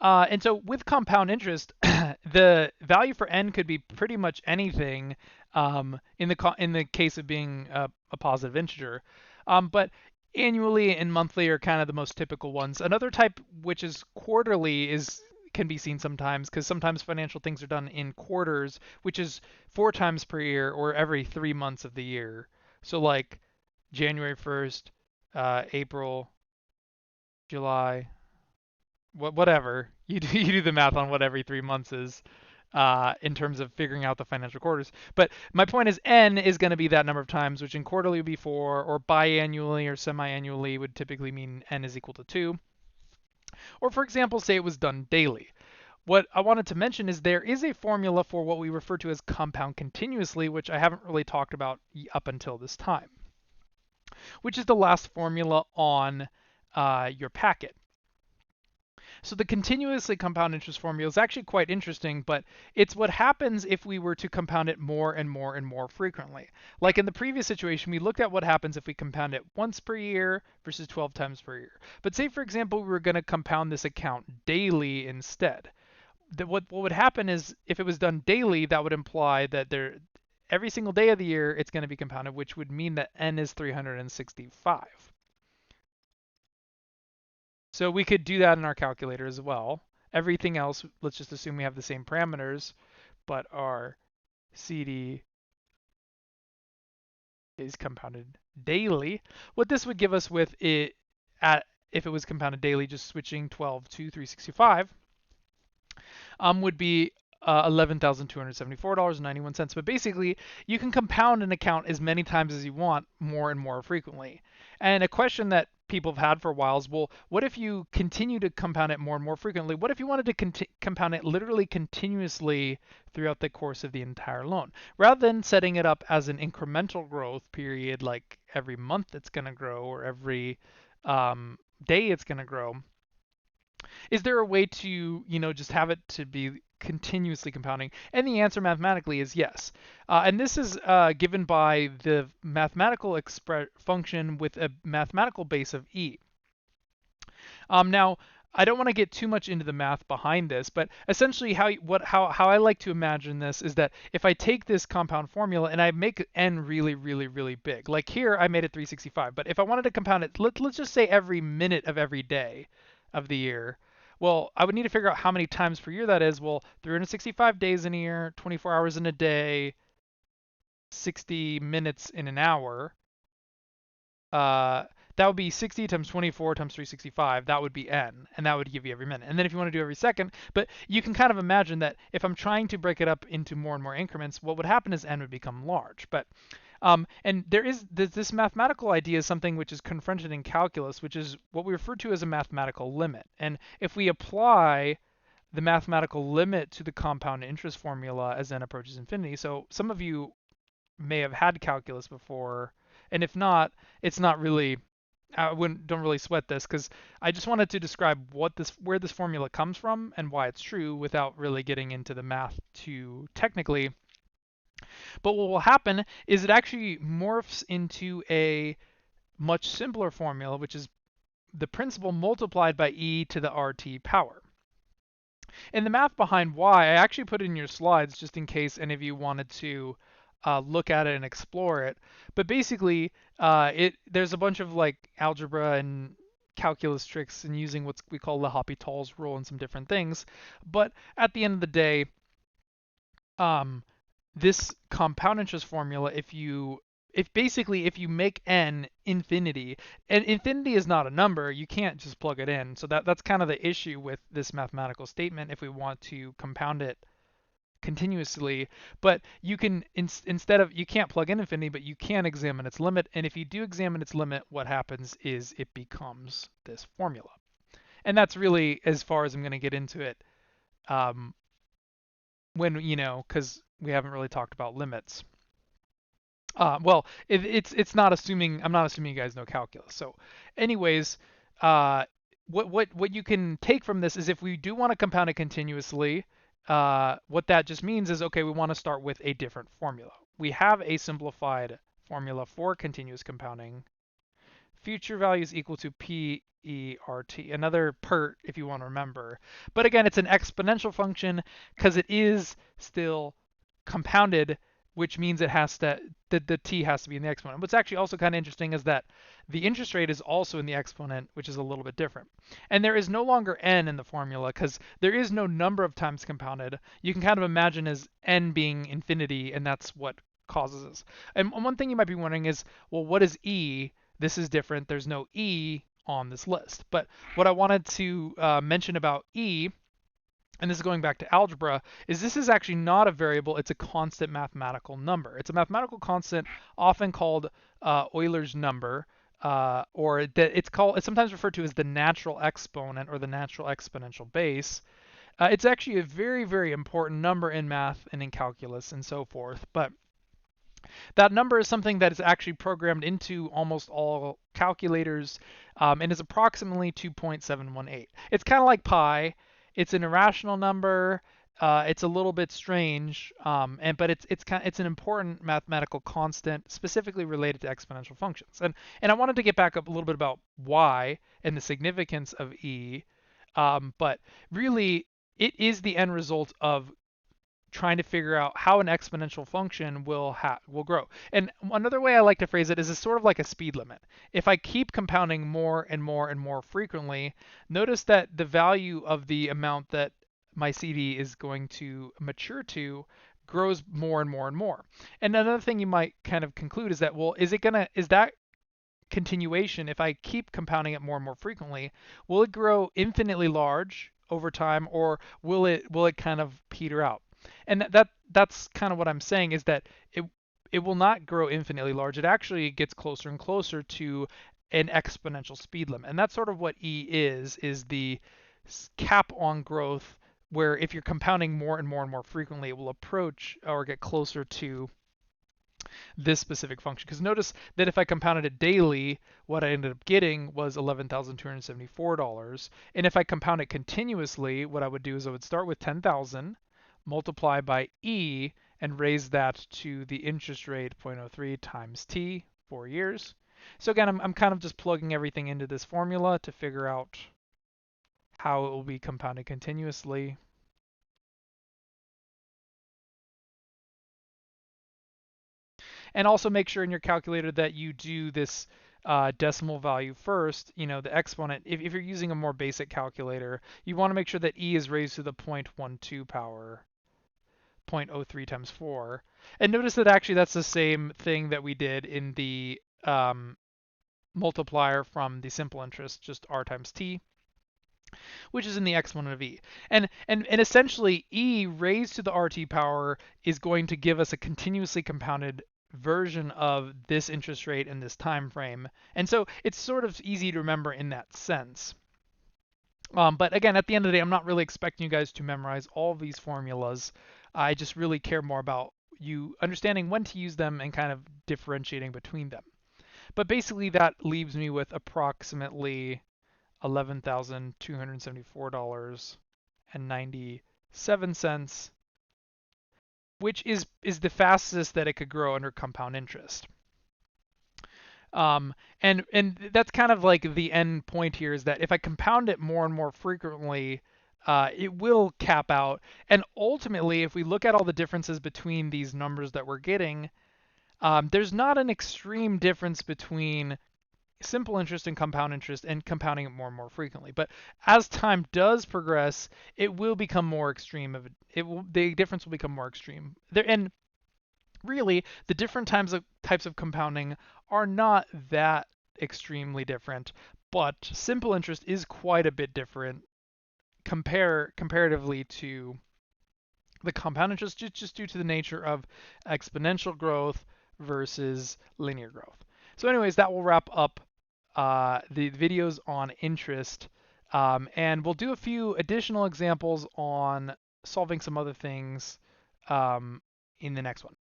And so with compound interest, the value for n could be pretty much anything in the case of being a positive integer. But annually and monthly are kind of the most typical ones. Another type, which is quarterly, is can be seen sometimes because sometimes financial things are done in quarters, which is 4 times per year or every 3 months of the year. So like January 1st, April, July, whatever you do, you do the math on what every 3 months is in terms of figuring out the financial quarters. But my point is n is going to be that number of times, which in quarterly would be 4, or biannually or semi-annually would typically mean n is equal to 2. Or for example, say it was done daily. What I wanted to mention is there is a formula for what we refer to as compound continuously, which I haven't really talked about up until this time, which is the last formula on your packet. So the continuously compound interest formula is actually quite interesting, but it's what happens if we were to compound it more and more and more frequently. Like in the previous situation, we looked at what happens if we compound it once per year versus 12 times per year. But say, for example, we were going to compound this account daily instead. What would happen is if it was done daily, that would imply that every single day of the year it's going to be compounded, which would mean that n is 365. So we could do that in our calculator as well. Everything else, let's just assume we have the same parameters, but our CD is compounded daily. What this would give us with it if it was compounded daily, just switching 12 to 365, would be $11,274.91. But basically, you can compound an account as many times as you want, more and more frequently. And a question that people have had for a while is, well, what if you continue to compound it more and more frequently? What if you wanted to compound it literally continuously throughout the course of the entire loan? Rather than setting it up as an incremental growth period, like every month it's going to grow or every day it's going to grow, is there a way to, just have it to be continuously compounding? And the answer mathematically is yes. And this is given by the mathematical function with a mathematical base of e. Now, I don't want to get too much into the math behind this, but essentially how I like to imagine this is that if I take this compound formula and I make n really, really, really big, like here I made it 365, but if I wanted to compound it, let's just say every minute of every day of the year, well, I would need to figure out how many times per year that is. Well, 365 days in a year, 24 hours in a day, 60 minutes in an hour. That would be 60 times 24 times 365. That would be n, and that would give you every minute. And then if you want to do every second, but you can kind of imagine that if I'm trying to break it up into more and more increments, what would happen is n would become large. But and this mathematical idea is something which is confronted in calculus, which is what we refer to as a mathematical limit. And if we apply the mathematical limit to the compound interest formula as n approaches infinity, so some of you may have had calculus before, and if not, it's not really. Don't really sweat this because I just wanted to describe where this formula comes from and why it's true without really getting into the math too technically. But what will happen is it actually morphs into a much simpler formula, which is the principal multiplied by e to the RT power. And the math behind why, I actually put it in your slides just in case any of you wanted to look at it and explore it. But basically, there's a bunch of like algebra and calculus tricks and using what we call L'Hopital's rule and some different things. But at the end of the day, this compound interest formula, if you make n infinity, and infinity is not a number, you can't just plug it in. So that's kind of the issue with this mathematical statement if we want to compound it continuously. But you can you can't plug in infinity, but you can examine its limit. And if you do examine its limit, what happens is it becomes this formula. And that's really as far as I'm going to get into it. Because we haven't really talked about limits. Well, it's not assuming. I'm not assuming you guys know calculus. So, anyways, what you can take from this is if we do want to compound it continuously, what that just means is, okay, we want to start with a different formula. We have a simplified formula for continuous compounding, future value is equal to PERT, another PERT if you want to remember. But again, it's an exponential function because it is still compounded, which means it has to the t has to be in the exponent. What's actually also kind of interesting is that the interest rate is also in the exponent, which is a little bit different. And there is no longer n in the formula because there is no number of times compounded. You can kind of imagine as n being infinity, and that's what causes this. And one thing you might be wondering is, well, what is e? This is different. There's no e on this list. But what I wanted to mention about e, and this is going back to algebra, is this is actually not a variable, it's a constant mathematical number. It's a mathematical constant often called Euler's number, or it's sometimes referred to as the natural exponent or the natural exponential base. It's actually a very, very important number in math and in calculus and so forth. But that number is something that is actually programmed into almost all calculators and is approximately 2.718. It's kind of like pi. It's an irrational number. It's a little bit strange, but it's an important mathematical constant specifically related to exponential functions. And I wanted to get back up a little bit about why and the significance of e, but really it is the end result of trying to figure out how an exponential function will grow. And another way I like to phrase it is it's sort of like a speed limit. If I keep compounding more and more and more frequently, notice that the value of the amount that my CD is going to mature to grows more and more and more. And another thing you might kind of conclude is that, well, is that continuation, if I keep compounding it more and more frequently, will it grow infinitely large over time, or will it kind of peter out? And that's kind of what I'm saying, is that it will not grow infinitely large. It actually gets closer and closer to an exponential speed limit. And that's sort of what E is the cap on growth, where if you're compounding more and more and more frequently, it will approach or get closer to this specific function. Because notice that if I compounded it daily, what I ended up getting was $11,274. And if I compound it continuously, what I would do is I would start with 10,000, multiply by e, and raise that to the interest rate 0.03 times t, 4 years. So again, I'm kind of just plugging everything into this formula to figure out how it will be compounded continuously. And also make sure in your calculator that you do this decimal value first, the exponent. If you're using a more basic calculator, you want to make sure that e is raised to the 0.12 power, 0.03 times 4. And notice that actually that's the same thing that we did in the multiplier from the simple interest, just r times t, which is in the exponent of e. And essentially, e raised to the RT power is going to give us a continuously compounded version of this interest rate in this time frame. And so it's sort of easy to remember in that sense. But again, at the end of the day, I'm not really expecting you guys to memorize all of these formulas. I just really care more about you understanding when to use them and kind of differentiating between them. But basically, that leaves me with approximately $11,274.97, which is the fastest that it could grow under compound interest. And that's kind of like the end point here, is that if I compound it more and more frequently, it will cap out. And ultimately, if we look at all the differences between these numbers that we're getting, there's not an extreme difference between simple interest and compounding it more and more frequently. But as time does progress, it will become more extreme. The difference will become more extreme. And really, the different types of compounding are not that extremely different, but simple interest is quite a bit different comparatively to the compound interest, just due to the nature of exponential growth versus linear growth. So anyways, that will wrap up the videos on interest, and we'll do a few additional examples on solving some other things in the next one.